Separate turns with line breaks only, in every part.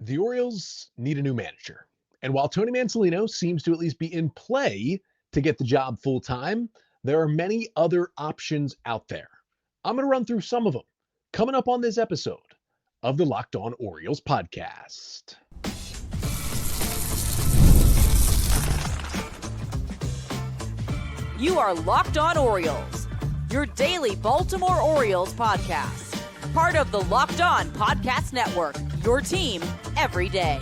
The Orioles need a new manager. And while Tony Mansolino seems to at least be in play to get the job full time, there are many other options out there. I'm going to run through some of them coming up on this episode of the Locked On Orioles podcast.
You are Locked On Orioles, your daily Baltimore Orioles podcast. Part of the Locked On Podcast Network, your team every day.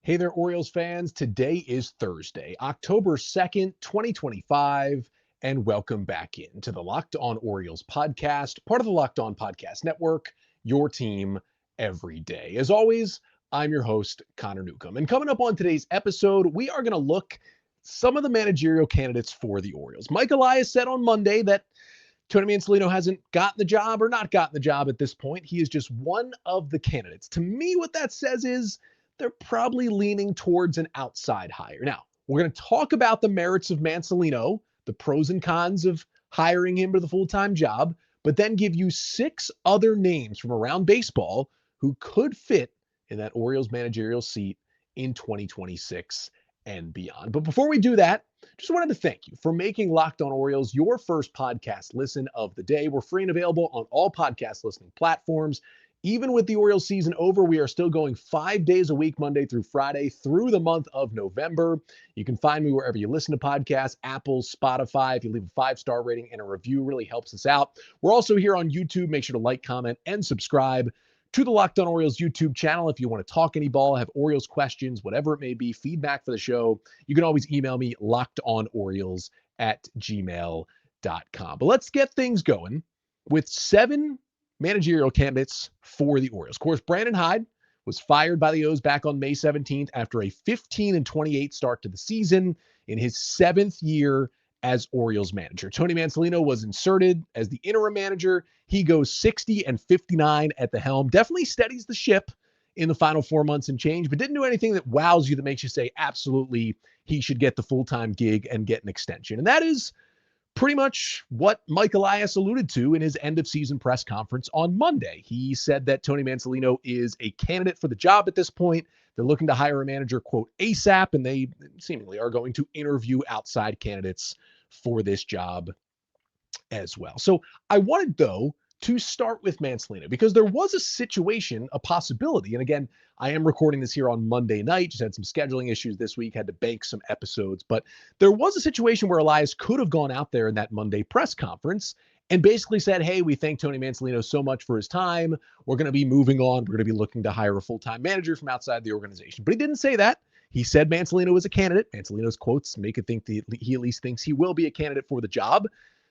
Hey there, Orioles fans. Today is Thursday, October 2nd, 2025, and welcome back into the Locked On Orioles podcast, part of the Locked On Podcast Network, your team every day. As always, I'm your host, Connor Newcomb. And coming up on today's episode, we are going to look some of the managerial candidates for the Orioles. Mike Elias said on Monday that Tony Mansolino hasn't gotten the job or not gotten the job at this point. He is just one of the candidates. To me, what that says is they're probably leaning towards an outside hire. Now, we're going to talk about the merits of Mansolino, the pros and cons of hiring him to the full-time job, but then give you 6 other names from around baseball who could fit in that Orioles managerial seat in 2026 and beyond. But before we do that, just wanted to thank you for making Locked On Orioles your first podcast listen of the day. We're free and available on all podcast listening platforms. Even with the Orioles season over, we are still going 5 days a week, Monday through Friday, through the month of November. You can find me wherever you listen to podcasts, Apple, Spotify. If you leave a 5-star rating and a review, really helps us out. We're also here on YouTube. Make sure to like, comment, and subscribe to the Locked On Orioles YouTube channel. If you want to talk any ball, have Orioles questions, whatever it may be, feedback for the show, you can always email me, lockedonorioles@gmail.com. But let's get things going with 7 managerial candidates for the Orioles. Of course, Brandon Hyde was fired by the O's back on May 17th after a 15-28 start to the season in his 7th year as Orioles manager. Tony Mansolino was inserted as the interim manager. He goes 60-59 at the helm. Definitely steadies the ship in the final 4 months and change, but didn't do anything that wows you, that makes you say, absolutely, he should get the full-time gig and get an extension. And that is pretty much what Mike Elias alluded to in his end-of-season press conference on Monday. He said that Tony Mansolino is a candidate for the job at this point. They're looking to hire a manager, quote, ASAP, and they seemingly are going to interview outside candidates for this job as well. So I wanted, though, to start with Mansolino because there was a situation, a possibility, and again, I am recording this here on Monday night, just had some scheduling issues this week, had to bank some episodes, but there was a situation where Elias could have gone out there in that Monday press conference and basically said, hey, we thank Tony Mansolino so much for his time. We're going to be moving on. We're going to be looking to hire a full-time manager from outside the organization. But he didn't say that. He said Mansolino was a candidate. Mansolino's quotes make it think that he at least thinks he will be a candidate for the job.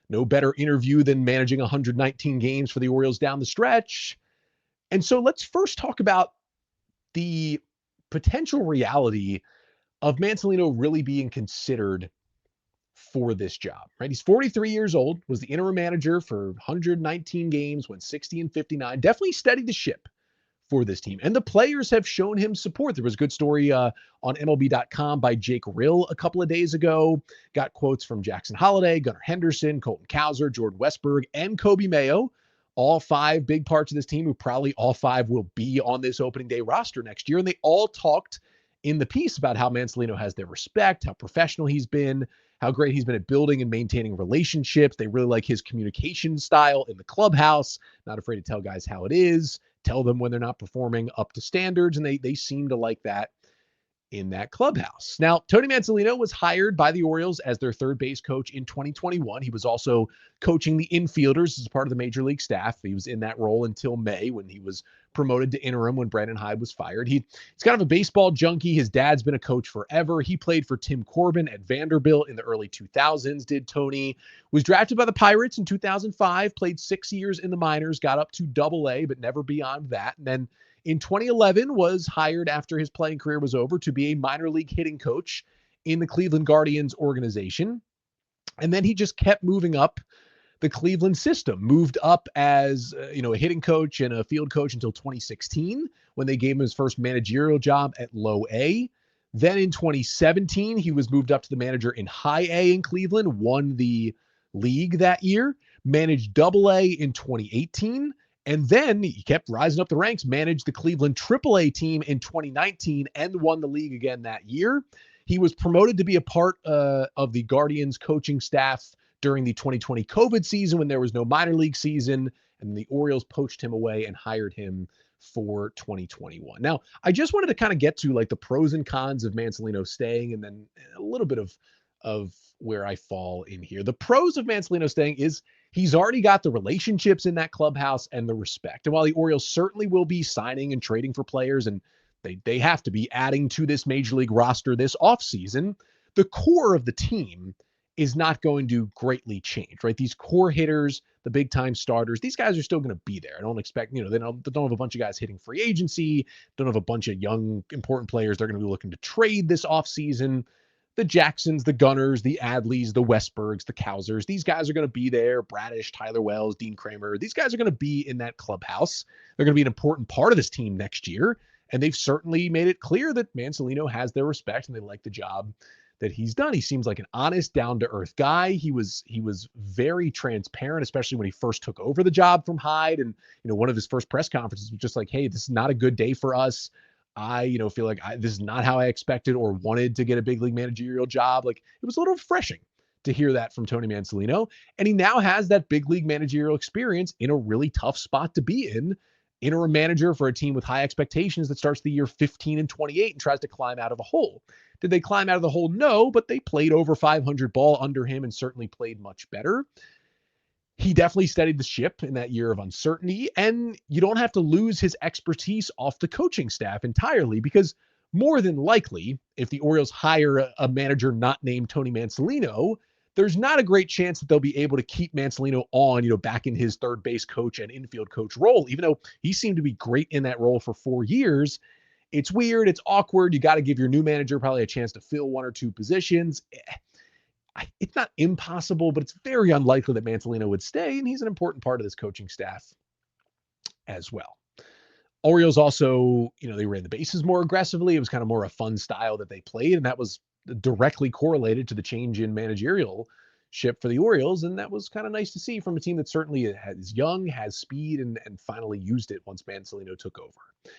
No better interview than managing 119 games for the Orioles down the stretch. And so let's first talk about the potential reality of Mansolino really being considered for this job, right? He's 43 years old, was the interim manager for 119 games, went 60-59, definitely steadied the ship for this team. And the players have shown him support. There was a good story on MLB.com by Jake Rill a couple of days ago. Got quotes from Jackson Holliday, Gunnar Henderson, Colton Cowser, Jordan Westberg, and Kobe Mayo. All 5 big parts of this team, who probably all 5 will be on this opening day roster next year. And they all talked in the piece about how Mansolino has their respect, how professional he's been, how great he's been at building and maintaining relationships. They really like his communication style in the clubhouse, not afraid to tell guys how it is, tell them when they're not performing up to standards, and they seem to like that in that clubhouse. Now, Tony Mansolino was hired by the Orioles as their third base coach in 2021. He was also coaching the infielders as part of the major league staff. He was in that role until May when he was promoted to interim when Brandon Hyde was fired. He's kind of a baseball junkie. His dad's been a coach forever. He played for Tim Corbin at Vanderbilt in the early 2000s, did Tony. Was drafted by the Pirates in 2005, played 6 years in the minors, got up to Double-A, but never beyond that. And then in 2011 was hired after his playing career was over to be a minor league hitting coach in the Cleveland Guardians organization. And then he just kept moving up the Cleveland system, moved up as a hitting coach and a field coach until 2016 when they gave him his first managerial job at Low A. Then in 2017, he was moved up to the manager in High A in Cleveland, won the league that year, managed Double A in 2018, And then he kept rising up the ranks, managed the Cleveland AAA team in 2019 and won the league again that year. He was promoted to be a part of the Guardians coaching staff during the 2020 COVID season when there was no minor league season, and the Orioles poached him away and hired him for 2021. Now, I just wanted to kind of get to like the pros and cons of Mansolino staying, and then a little bit of where I fall in here. The pros of Mansolino staying is he's already got the relationships in that clubhouse and the respect. And while the Orioles certainly will be signing and trading for players, and they have to be adding to this major league roster this offseason, the core of the team is not going to greatly change, right? These core hitters, the big time starters, these guys are still going to be there. I don't expect, they don't have a bunch of guys hitting free agency, don't have a bunch of young, important players they're going to be looking to trade this offseason. The Jacksons, the Gunners, the Adleys, the Westbergs, the Kausers, these guys are going to be there. Bradish, Tyler Wells, Dean Kramer, these guys are going to be in that clubhouse. They're going to be an important part of this team next year. And they've certainly made it clear that Mansolino has their respect and they like the job that he's done. He seems like an honest, down-to-earth guy. He was very transparent, especially when he first took over the job from Hyde. And, one of his first press conferences was just like, hey, this is not a good day for us. I, feel like this is not how I expected or wanted to get a big league managerial job. Like, it was a little refreshing to hear that from Tony Mansolino. And he now has that big league managerial experience in a really tough spot to be in. Interim manager for a team with high expectations that starts the year 15-28 and tries to climb out of a hole. Did they climb out of the hole? No, but they played over 500 ball under him and certainly played much better. He definitely steadied the ship in that year of uncertainty, and you don't have to lose his expertise off the coaching staff entirely, because more than likely, if the Orioles hire a manager not named Tony Mansolino, there's not a great chance that they'll be able to keep Mansolino on, back in his third base coach and infield coach role, even though he seemed to be great in that role for 4 years. It's weird. It's awkward. You got to give your new manager probably a chance to fill one or two positions. It's not impossible, but it's very unlikely that Mansolino would stay, and he's an important part of this coaching staff as well. Orioles also, they ran the bases more aggressively. It was kind of more a fun style that they played, and that was directly correlated to the change in managerialship for the Orioles, and that was kind of nice to see from a team that certainly is young, has speed, and finally used it once Mansolino took over.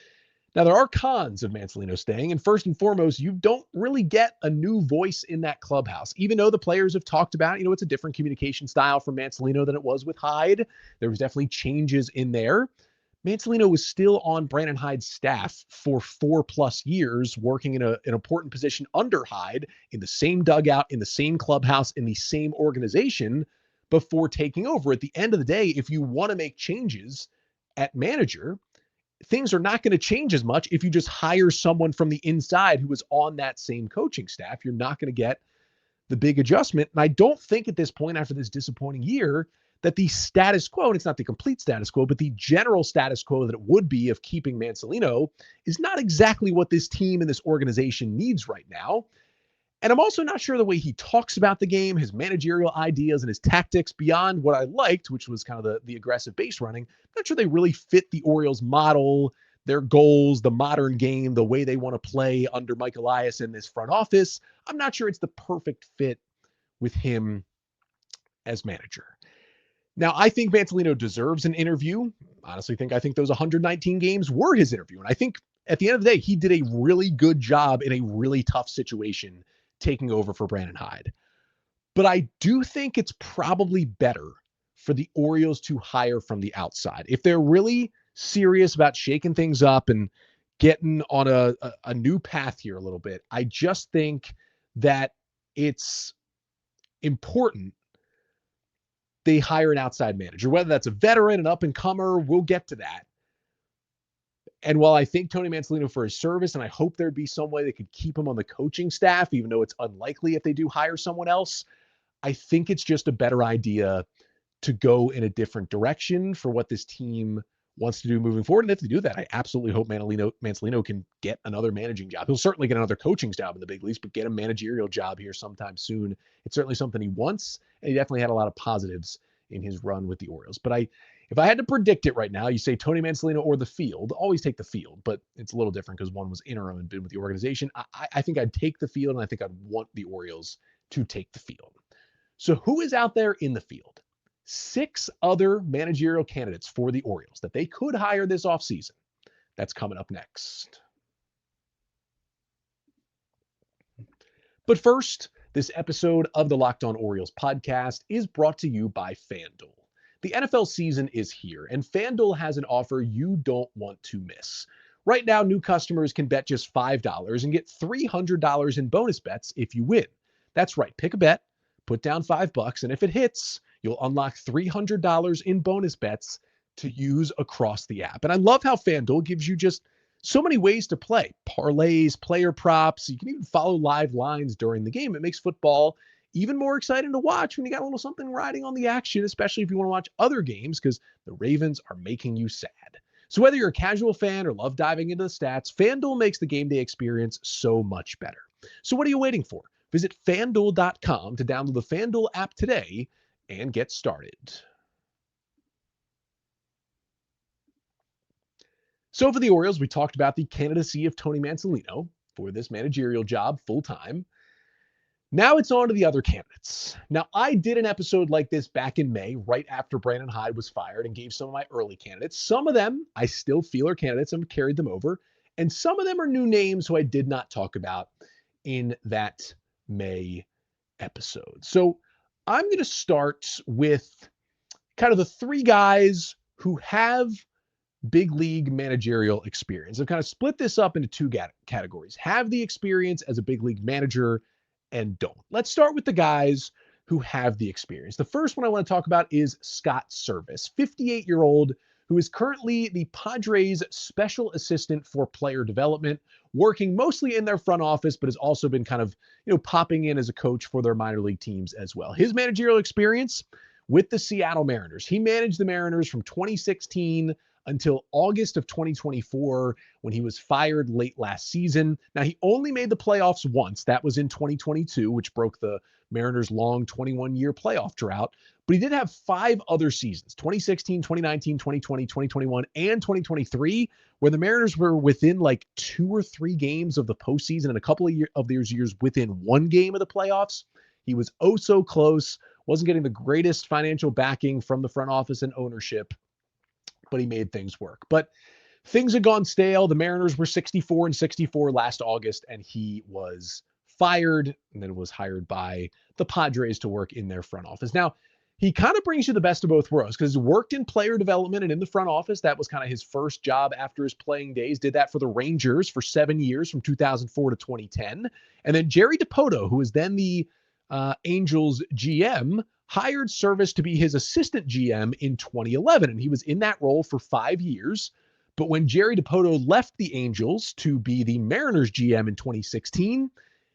Now, there are cons of Mansolino staying, and first and foremost, you don't really get a new voice in that clubhouse. Even though the players have talked about, it's a different communication style from Mansolino than it was with Hyde. There was definitely changes in there. Mansolino was still on Brandon Hyde's staff for 4+ years, working in an important position under Hyde, in the same dugout, in the same clubhouse, in the same organization, before taking over. At the end of the day, if you want to make changes at manager, things are not going to change as much if you just hire someone from the inside who was on that same coaching staff. You're not going to get the big adjustment. And I don't think at this point, after this disappointing year, that the status quo, and it's not the complete status quo, but the general status quo that it would be of keeping Mansolino, is not exactly what this team and this organization needs right now. And I'm also not sure the way he talks about the game, his managerial ideas and his tactics, beyond what I liked, which was kind of the aggressive base running. I'm not sure they really fit the Orioles model, their goals, the modern game, the way they want to play under Mike Elias in this front office. I'm not sure it's the perfect fit with him as manager. Now, I think Mansolino deserves an interview. Honestly, I think those 119 games were his interview. And I think at the end of the day, he did a really good job in a really tough situation, taking over for Brandon Hyde. But I do think it's probably better for the Orioles to hire from the outside. If they're really serious about shaking things up and getting on a new path here a little bit, I just think that it's important they hire an outside manager, whether that's a veteran, an up-and-comer, we'll get to that. And while I thank Tony Mansolino for his service, and I hope there'd be some way they could keep him on the coaching staff, even though it's unlikely if they do hire someone else, I think it's just a better idea to go in a different direction for what this team wants to do moving forward. And if they do that, I absolutely hope Mansolino can get another managing job. He'll certainly get another coaching job in the big leagues, but get a managerial job here sometime soon. It's certainly something he wants, and he definitely had a lot of positives in his run with the Orioles. But if I had to predict it right now, you say Tony Mansolino or the field, always take the field, but it's a little different because one was interim and been with the organization. I think I'd take the field, and I think I'd want the Orioles to take the field. So who is out there in the field? 6 other managerial candidates for the Orioles that they could hire this offseason. That's coming up next. But first, this episode of the Locked On Orioles podcast is brought to you by FanDuel. The NFL season is here, and FanDuel has an offer you don't want to miss. Right now, new customers can bet just $5 and get $300 in bonus bets if you win. That's right, pick a bet, put down $5, and if it hits, you'll unlock $300 in bonus bets to use across the app. And I love how FanDuel gives you just so many ways to play. Parlays, player props. You can even follow live lines during the game. It makes football even more exciting to watch when you got a little something riding on the action, especially if you want to watch other games because the Ravens are making you sad. So whether you're a casual fan or love diving into the stats, FanDuel makes the game day experience so much better. So what are you waiting for? Visit FanDuel.com to download the FanDuel app today and get started. So for the Orioles, we talked about the candidacy of Tony Mansolino for this managerial job full-time. Now it's on to the other candidates. Now, I did an episode like this back in May, right after Brandon Hyde was fired, and gave some of my early candidates. Some of them I still feel are candidates and carried them over. And some of them are new names who I did not talk about in that May episode. So I'm going to start with kind of the 3 guys who have big league managerial experience. I've kind of split this up into 2 categories. Have the experience as a big league manager and don't. Let's start with the guys who have the experience. The first one I want to talk about is Scott Servais, 58-year-old, who is currently the Padres special assistant for player development, working mostly in their front office, but has also been kind of, popping in as a coach for their minor league teams as well. His managerial experience with the Seattle Mariners. He managed the Mariners from 2016 until August of 2024 when he was fired late last season. Now, he only made the playoffs once. That was in 2022, which broke the Mariners' long 21-year playoff drought. But he did have 5 other seasons, 2016, 2019, 2020, 2021, and 2023, where the Mariners were within like 2 or 3 games of the postseason and a couple of those years within 1 game of the playoffs. He was oh so close, wasn't getting the greatest financial backing from the front office and ownership, but he made things work. But things had gone stale. The Mariners were 64-64 last August, and he was fired and then was hired by the Padres to work in their front office. Now, he kind of brings you the best of both worlds because he worked in player development and in the front office. That was kind of his first job after his playing days. Did that for the Rangers for 7 years from 2004 to 2010. And then Jerry Dipoto, who was then the Angels GM, hired Servais to be his assistant GM in 2011, and he was in that role for 5 years. But when Jerry Dipoto left the Angels to be the Mariners GM in 2016,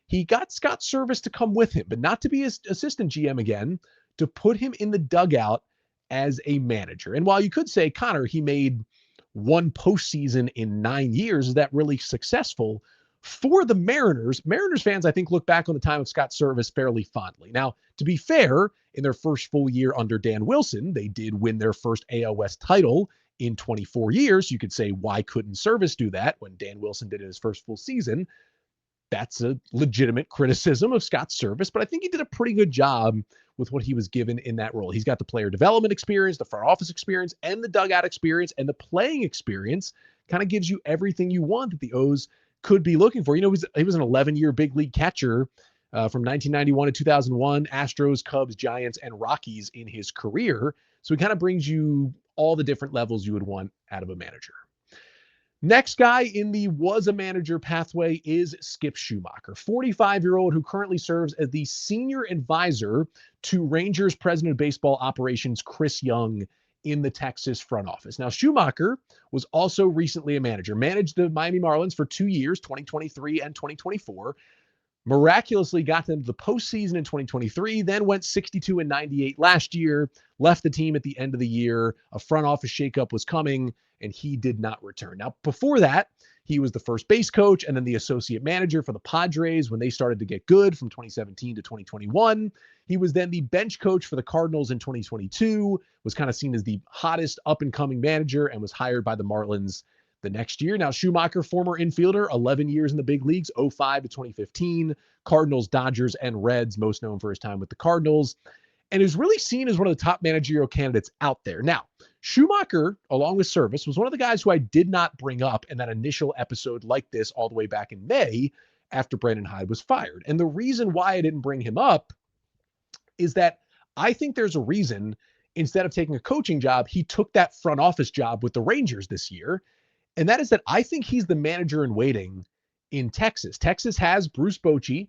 he got Scott Servais to come with him, but not to be his assistant GM again, to put him in the dugout as a manager. And while you could say, Connor, he made 1 postseason in 9 years, is that really successful? For the Mariners fans, I think, look back on the time of Scott Servais fairly fondly. Now, to be fair, in their first full year under Dan Wilson, they did win their first AL West title in 24 years. You could say, why couldn't Servais do that when Dan Wilson did it his first full season? That's a legitimate criticism of Scott Servais, but I think he did a pretty good job with what he was given in that role. He's got the player development experience, the front office experience, and the dugout experience, and the playing experience kind of gives you everything you want that the O's could be looking for. He was an 11-year big league catcher from 1991 to 2001, Astros, Cubs, Giants, and Rockies in his career. So he kind of brings you all the different levels you would want out of a manager. Next guy in the was a manager pathway is Skip Schumaker, 45-year-old who currently serves as the senior advisor to Rangers president of baseball operations Chris Young in the Texas front office. Now, Schumaker was also recently a manager, managed the Miami Marlins for 2 years, 2023 and 2024, miraculously got them to the postseason in 2023, then went 62-98 last year, left the team at the end of the year. A front office shakeup was coming, and he did not return. Now, before that, he was the first base coach and then the associate manager for the Padres when they started to get good from 2017 to 2021. He was then the bench coach for the Cardinals in 2022, was kind of seen as the hottest up-and-coming manager, and was hired by the Marlins the next year. Now, Schumaker, former infielder, 11 years in the big leagues, 05 to 2015, Cardinals, Dodgers, and Reds, most known for his time with the Cardinals. and is really seen as one of the top managerial candidates out there. Now, Schumacher, along with Servais, was one of the guys who I did not bring up in that initial episode like this all the way back in May after Brandon Hyde was fired. And the reason why I didn't bring him up is that I think there's a reason, instead of taking a coaching job, he took that front office job with the Rangers this year. And that is that I think he's the manager in waiting in Texas. Texas has Bruce Bochy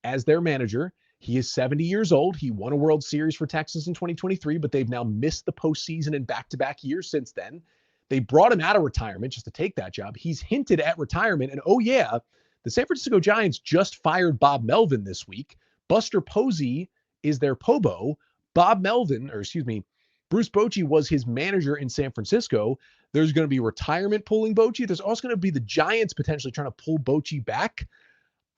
as their manager. He is 70 years old. He won a World Series for Texas in 2023, but they've now missed the postseason in back-to-back years since then. They brought him out of retirement just to take that job. He's hinted at retirement. And oh yeah, the San Francisco Giants just fired Bob Melvin this week. Buster Posey is their Pobo. Bruce Bochy was his manager in San Francisco. There's going to be retirement pulling Bochy. There's also going to be the Giants potentially trying to pull Bochy back.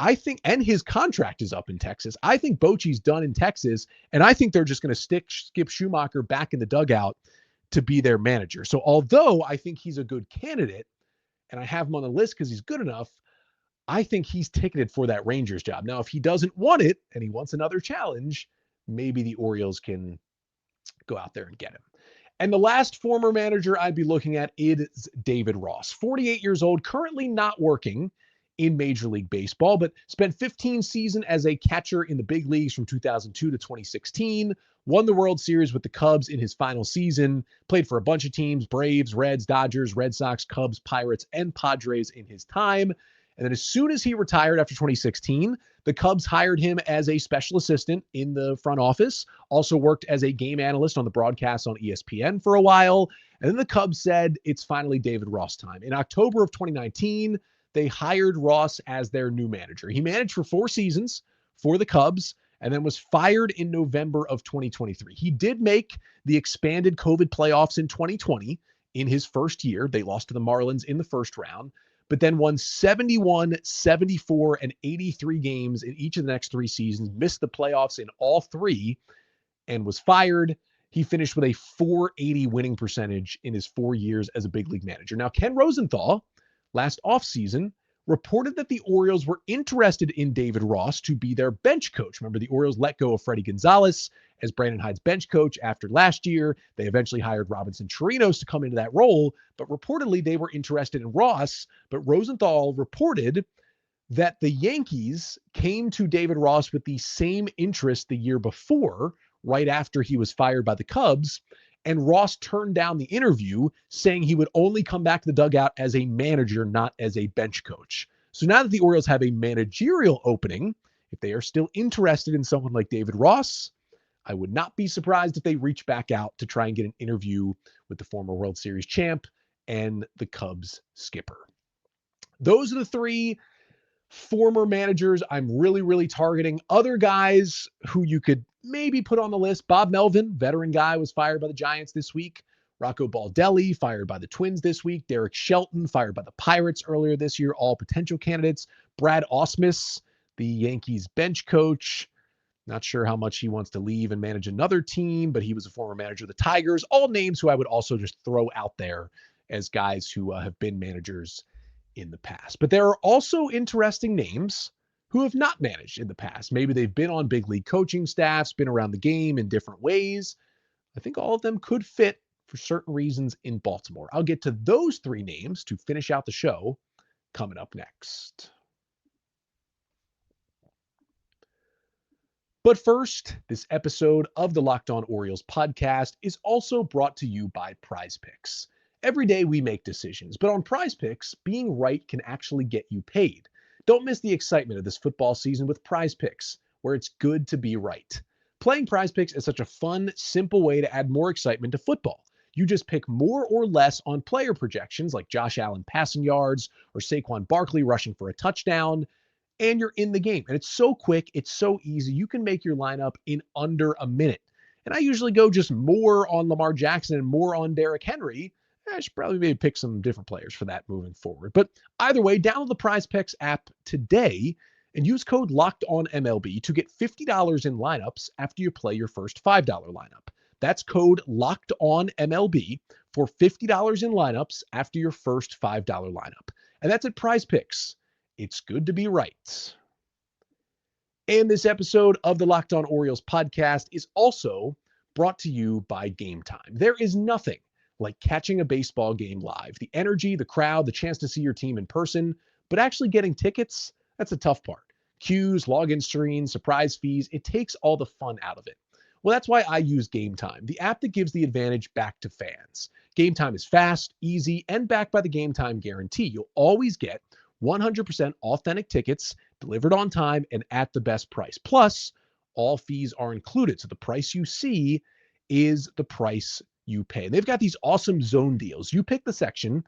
I think, and his contract is up in Texas. I think Bochy's done in Texas, and I think they're just going to skip Schumacher back in the dugout to be their manager. So although I think he's a good candidate, and I have him on the list because he's good enough, I think he's ticketed for that Rangers job. Now, if he doesn't want it and he wants another challenge, maybe the Orioles can go out there and get him. And the last former manager I'd be looking at is David Ross, 48 years old, currently not working in Major League Baseball, but spent 15 seasons as a catcher in the big leagues from 2002 to 2016, won the World Series with the Cubs in his final season, played for a bunch of teams, Braves, Reds, Dodgers, Red Sox, Cubs, Pirates, and Padres in his time. And then as soon as he retired after 2016, the Cubs hired him as a special assistant in the front office, also worked as a game analyst on the broadcast on ESPN for a while. And then the Cubs said, it's finally David Ross time. In October of 2019, they hired Ross as their new manager. He managed for 4 seasons for the Cubs and then was fired in November of 2023. He did make the expanded COVID playoffs in 2020 in his first year. They lost to the Marlins in the first round, but then won 71, 74, and 83 games in each of the next 3 seasons, missed the playoffs in all 3, and was fired. He finished with a .480 winning percentage in his 4 years as a big league manager. Now, Ken Rosenthal, last offseason, reported that the Orioles were interested in David Ross to be their bench coach. Remember, the Orioles let go of Freddie Gonzalez as Brandon Hyde's bench coach after last year. They eventually hired Robinson Chirinos to come into that role, but reportedly they were interested in Ross. But Rosenthal reported that the Yankees came to David Ross with the same interest the year before, right after he was fired by the Cubs. And Ross turned down the interview, saying he would only come back to the dugout as a manager, not as a bench coach. So now that the Orioles have a managerial opening, if they are still interested in someone like David Ross, I would not be surprised if they reach back out to try and get an interview with the former World Series champ and the Cubs skipper. Those are the 3 former managers I'm really targeting. Other guys who you could maybe put on the list: Bob Melvin, veteran guy, was fired by the Giants this week. Rocco Baldelli, fired by the Twins this week. Derek Shelton, fired by the Pirates earlier this year, all potential candidates. Brad Ausmus, the Yankees bench coach. Not sure how much he wants to leave and manage another team, but he was a former manager of the Tigers. All names who I would also just throw out there as guys who have been managers in the past. But there are also interesting names who have not managed in the past. Maybe they've been on big league coaching staffs, been around the game in different ways. I think all of them could fit for certain reasons in Baltimore. I'll get to those 3 names to finish out the show coming up next. But first, this episode of the Locked On Orioles podcast is also brought to you by Prize Picks. Every day we make decisions, but on Prize Picks, being right can actually get you paid. Don't miss the excitement of this football season with Prize Picks, where it's good to be right. Playing Prize Picks is such a fun, simple way to add more excitement to football. You just pick more or less on player projections like Josh Allen passing yards or Saquon Barkley rushing for a touchdown, and you're in the game. And it's so quick, it's so easy. You can make your lineup in under a minute. And I usually go just more on Lamar Jackson and more on Derrick Henry. I should probably maybe pick some different players for that moving forward. But either way, download the Prize Picks app today and use code LOCKEDONMLB to get $50 in lineups after you play your first $5 lineup. That's code LOCKEDONMLB for $50 in lineups after your first $5 lineup. And that's at Prize Picks. It's good to be right. And this episode of the Locked On Orioles podcast is also brought to you by Game Time. There is nothing like catching a baseball game live. The energy, the crowd, the chance to see your team in person, but actually getting tickets, that's the tough part. Queues, login screens, surprise fees, it takes all the fun out of it. Well, that's why I use Game Time, the app that gives the advantage back to fans. Game Time is fast, easy, and backed by the Game Time guarantee. You'll always get 100% authentic tickets delivered on time and at the best price. Plus, all fees are included. So the price you see is the price you pay. And they've got these awesome zone deals. You pick the section,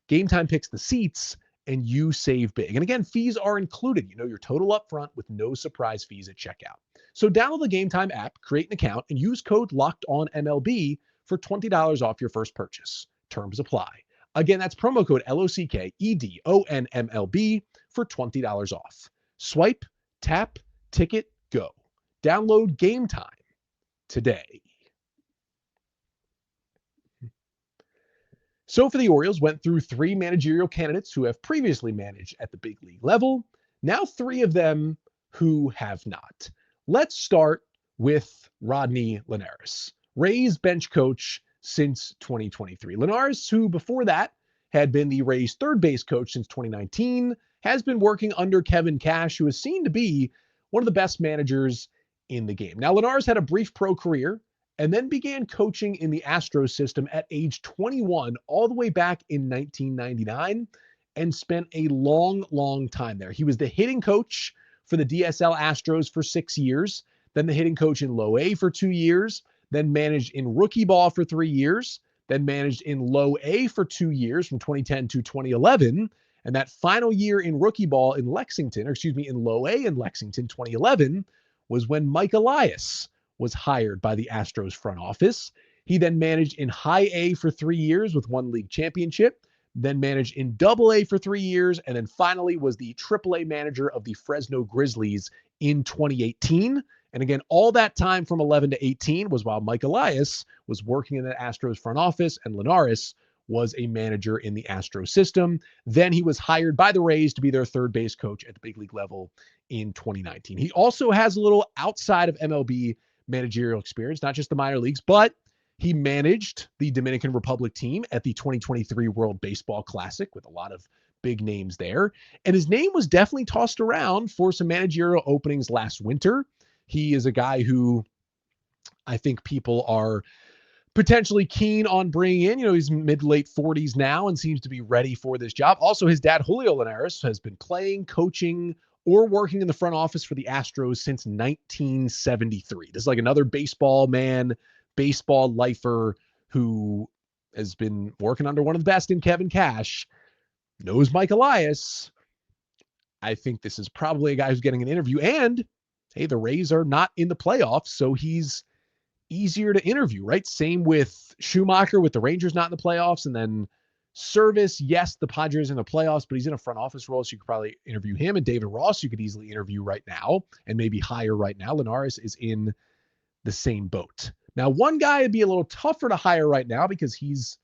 Game Time picks the seats, and you save big. And again, fees are included. You know your total up front with no surprise fees at checkout. So download the Game Time app, create an account, and use code LOCKEDONMLB for $20 off your first purchase. Terms apply. Again, that's promo code LOCKEDONMLB for $20 off. Swipe, tap, ticket, go. Download Game Time today. So for the Orioles, went through 3 managerial candidates who have previously managed at the big league level. Now 3 of them who have not. Let's start with Rodney Linares, Rays bench coach since 2023. Linares, who before that had been the Rays third base coach since 2019, has been working under Kevin Cash, who is seen to be one of the best managers in the game. Now, Linares had a brief pro career and then began coaching in the Astros system at age 21, all the way back in 1999, and spent a long, long time there. He was the hitting coach for the DSL Astros for 6 years, then the hitting coach in low A for 2 years, then managed in rookie ball for 3 years, then managed in low A for 2 years from 2010 to 2011. And that final year in rookie ball in Lexington, in low A in Lexington, 2011, was when Mike Elias was hired by the Astros front office. He then managed in high A for 3 years with 1 league championship, then managed in double A for 3 years, and then finally was the AAA manager of the Fresno Grizzlies in 2018. And again, all that time from 11 to 18 was while Mike Elias was working in the Astros front office and Linares was a manager in the Astros system. Then he was hired by the Rays to be their third base coach at the big league level in 2019. He also has a little outside of MLB managerial experience, not just the minor leagues, but he managed the Dominican Republic team at the 2023 World Baseball Classic with a lot of big names there. And his name was definitely tossed around for some managerial openings last winter. He is a guy who I think people are potentially keen on bringing in. You know, he's mid-late 40s now and seems to be ready for this job. Also, his dad, Julio Linares, has been playing, coaching, or working in the front office for the Astros since 1973. This is like another baseball man, baseball lifer who has been working under one of the best in Kevin Cash, knows Mike Elias. I think this is probably a guy who's getting an interview. And, hey, the Rays are not in the playoffs, so he's easier to interview, right? Same with Schumacher with the Rangers not in the playoffs. And then Servais, yes, the Padres in the playoffs, but he's in a front office role, so you could probably interview him. And David Ross, you could easily interview right now and maybe hire right now. Linares is in the same boat. Now, one guy would be a little tougher to hire right now because he's,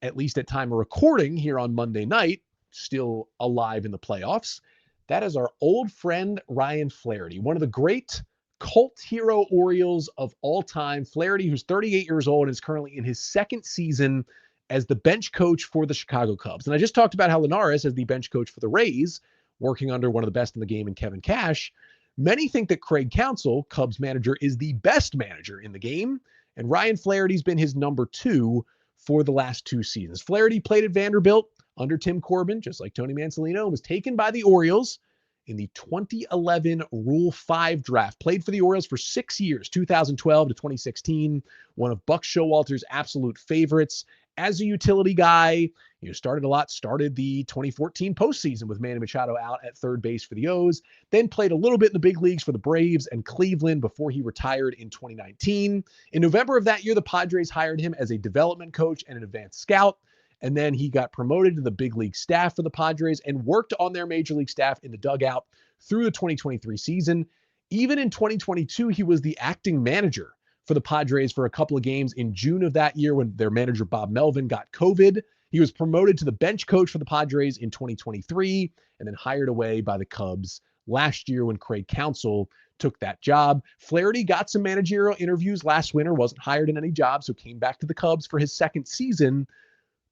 at least at time of recording here on Monday night, still alive in the playoffs. That is our old friend, Ryan Flaherty, one of the great cult hero Orioles of all time. Flaherty, who's 38 years old and is currently in his second season as the bench coach for the Chicago Cubs. And I just talked about how Linares as the bench coach for the Rays, working under one of the best in the game in Kevin Cash. Many think that Craig Counsell, Cubs manager, is the best manager in the game. And Ryan Flaherty's been his number 2 for the last 2 seasons. Flaherty played at Vanderbilt under Tim Corbin, just like Tony Mansolino, and was taken by the Orioles in the 2011 Rule 5 draft. Played for the Orioles for 6 years, 2012 to 2016. One of Buck Showalter's absolute favorites. As a utility guy, started the 2014 postseason with Manny Machado out at third base for the O's, then played a little bit in the big leagues for the Braves and Cleveland before he retired in 2019. In November of that year, the Padres hired him as a development coach and an advanced scout. And then he got promoted to the big league staff for the Padres and worked on their major league staff in the dugout through the 2023 season. Even in 2022, he was the acting manager for the Padres for a couple of games in June of that year when their manager Bob Melvin got COVID. He was promoted to the bench coach for the Padres in 2023 and then hired away by the Cubs last year when Craig Counsell took that job. Flaherty got some managerial interviews last winter, wasn't hired in any job, so came back to the Cubs for his second season.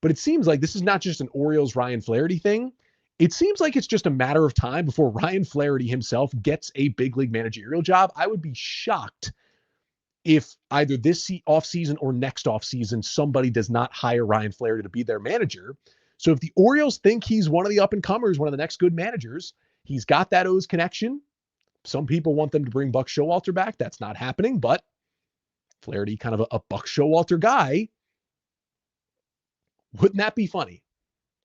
But it seems like this is not just an Orioles Ryan Flaherty thing. It seems like it's just a matter of time before Ryan Flaherty himself gets a big league managerial job. I would be shocked if either this offseason or next offseason, somebody does not hire Ryan Flaherty to be their manager. So if the Orioles think he's one of the up-and-comers, one of the next good managers, he's got that O's connection. Some people want them to bring Buck Showalter back. That's not happening, but Flaherty, kind of a Buck Showalter guy. Wouldn't that be funny?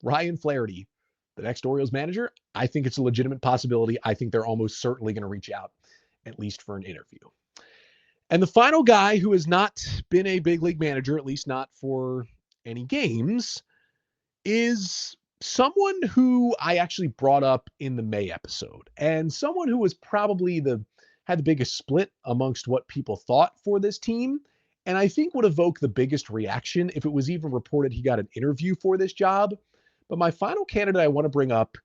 Ryan Flaherty, the next Orioles manager, I think it's a legitimate possibility. I think they're almost certainly going to reach out, at least for an interview. And the final guy who has not been a big league manager, at least not for any games, is someone who I actually brought up in the May episode, and someone who was probably had the biggest split amongst what people thought for this team, and I think would evoke the biggest reaction if it was even reported he got an interview for this job. But my final candidate I want to bring up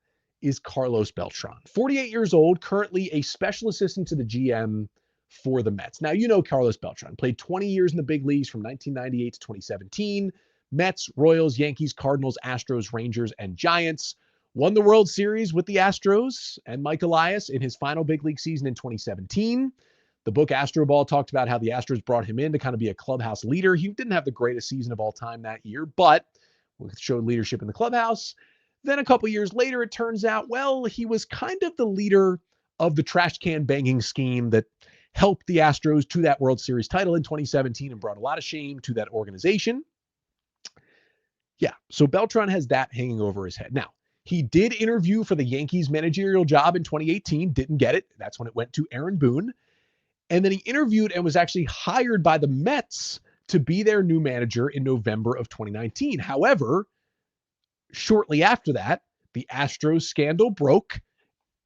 is Carlos Beltran, 48 years old, currently a special assistant to the GM for the Mets. Now, you know Carlos Beltran, played 20 years in the big leagues from 1998 to 2017. Mets, Royals, Yankees, Cardinals, Astros, Rangers, and Giants. Won the World Series with the Astros and Mike Elias in his final big league season in 2017. The book Astro Ball talked about how the Astros brought him in to kind of be a clubhouse leader. He didn't have the greatest season of all time that year, but showed leadership in the clubhouse. Then a couple years later, it turns out, well, he was kind of the leader of the trash can banging scheme that helped the Astros to that World Series title in 2017 and brought a lot of shame to that organization. Yeah, so Beltran has that hanging over his head. Now, he did interview for the Yankees managerial job in 2018, didn't get it. That's when it went to Aaron Boone. And then he interviewed and was actually hired by the Mets to be their new manager in November of 2019. However, shortly after that, the Astros scandal broke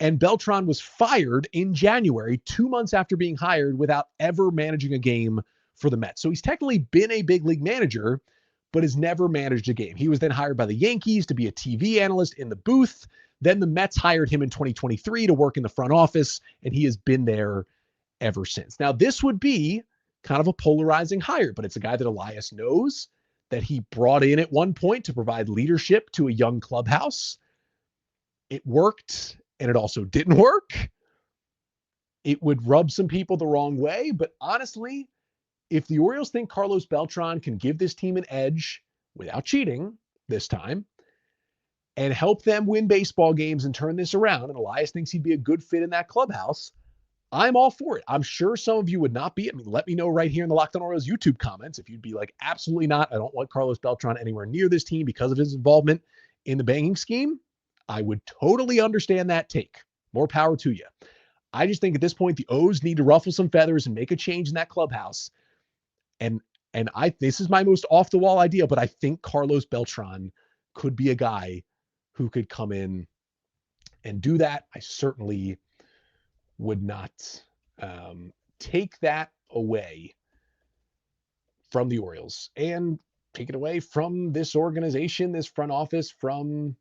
and Beltran was fired in January, 2 months after being hired, without ever managing a game for the Mets. So he's technically been a big league manager, but has never managed a game. He was then hired by the Yankees to be a TV analyst in the booth. Then the Mets hired him in 2023 to work in the front office, and he has been there ever since. Now, this would be kind of a polarizing hire, but it's a guy that Elias knows, that he brought in at one point to provide leadership to a young clubhouse. It worked, and it also didn't work. It would rub some people the wrong way, but honestly, if the Orioles think Carlos Beltran can give this team an edge without cheating this time and help them win baseball games and turn this around, and Elias thinks he'd be a good fit in that clubhouse, I'm all for it. I'm sure some of you would not be. I mean, let me know right here in the Locked On Orioles YouTube comments if you'd be like, absolutely not. I don't want Carlos Beltran anywhere near this team because of his involvement in the banging scheme. I would totally understand that take. More power to you. I just think at this point, the O's need to ruffle some feathers and make a change in that clubhouse. And this is my most off the wall idea, but I think Carlos Beltran could be a guy who could come in and do that. I certainly would not take that away from the Orioles and take it away from this organization, this front office, from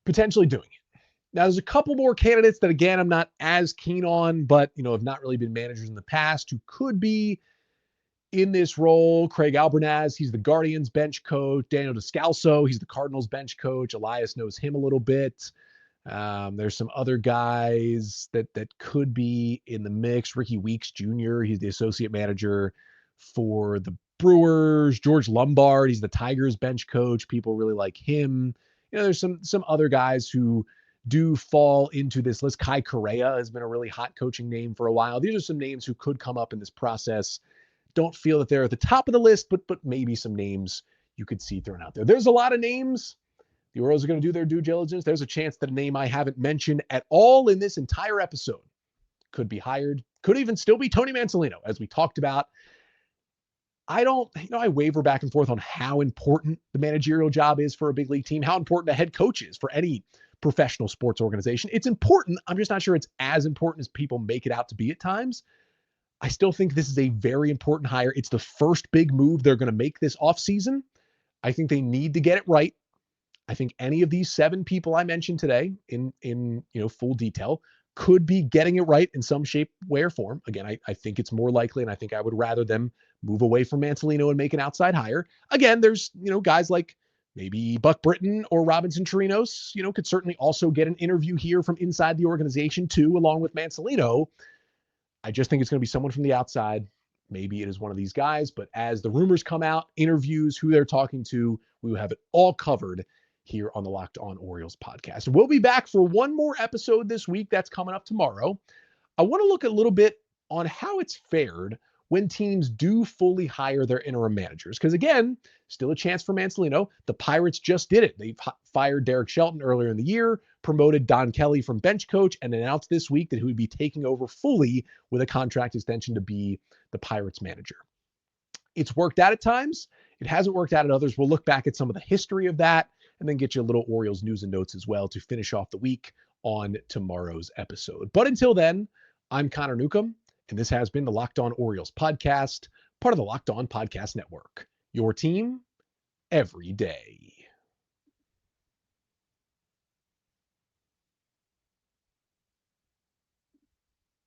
potentially doing it. Now, there's a couple more candidates that, again, I'm not as keen on, but, have not really been managers in the past who could be in this role. Craig Albernaz, he's the Guardians bench coach. Daniel Descalso, he's the Cardinals bench coach. Elias knows him a little bit. There's some other guys that could be in the mix. Ricky Weeks Jr., he's the associate manager for the Brewers. George Lombard, he's the Tigers bench coach. People really like him. There's some other guys who do fall into this list. Kai Correa has been a really hot coaching name for a while. These are some names who could come up in this process. Don't feel that they're at the top of the list, but maybe some names you could see thrown out there. There's a lot of names. The Orioles are going to do their due diligence. There's a chance that a name I haven't mentioned at all in this entire episode could be hired. Could even still be Tony Mansolino, as we talked about. I waver back and forth on how important the managerial job is for a big league team, how important a head coach is for any professional sports organization. It's important. I'm just not sure it's as important as people make it out to be at times. I still think this is a very important hire. It's the first big move they're going to make this offseason. I think they need to get it right. I think any of these 7 people I mentioned today in full detail could be getting it right in some shape, way, or form. Again, I think it's more likely, and I think I would rather them move away from Mansolino and make an outside hire. Again, there's, guys like maybe Buck Britton or Robinson Chirinos, could certainly also get an interview here from inside the organization too, along with Mansolino. I just think it's going to be someone from the outside. Maybe it is one of these guys, but as the rumors come out, interviews, who they're talking to, we will have it all covered here on the Locked On Orioles podcast. We'll be back for one more episode this week. That's coming up tomorrow. I want to look a little bit on how it's fared when teams do fully hire their interim managers. Because again, still a chance for Mansolino. The Pirates just did it. They fired Derek Shelton earlier in the year, promoted Don Kelly from bench coach, and announced this week that he would be taking over fully with a contract extension to be the Pirates manager. It's worked out at times. It hasn't worked out at others. We'll look back at some of the history of that and then get you a little Orioles news and notes as well to finish off the week on tomorrow's episode. But until then, I'm Connor Newcomb, and this has been the Locked On Orioles podcast, part of the Locked On Podcast Network. Your team every day.